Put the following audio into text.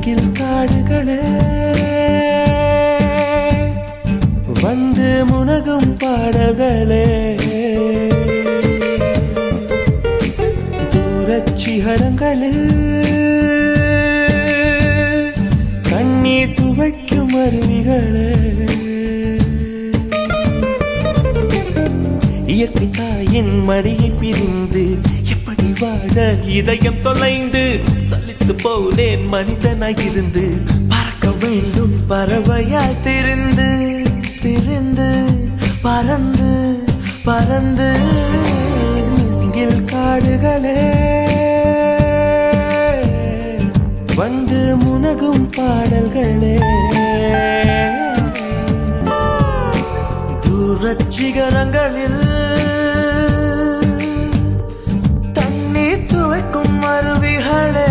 மூங்கில் காடுகளே வந்து முனகும் பாடல்களே தூரச் சிகரங்களில் கண்ணீர் துவைக்கும் அருவிகளே இயற்கை தாயின் மடியை பிரிந்து எப்படி வாழ இதயம் தொலைந்து சலித்து போனேன் மனிதனாயிருந்து பறக்க வேண்டும் பறவையாய் திரிந்து திரிந்து பறந்து பறந்து மூங்கில் காடுகளே வந்து முனகும் பாடல்களே தூரச் சிகரங்களில் தண்ணீர் துவைக்கும் அருவிகளே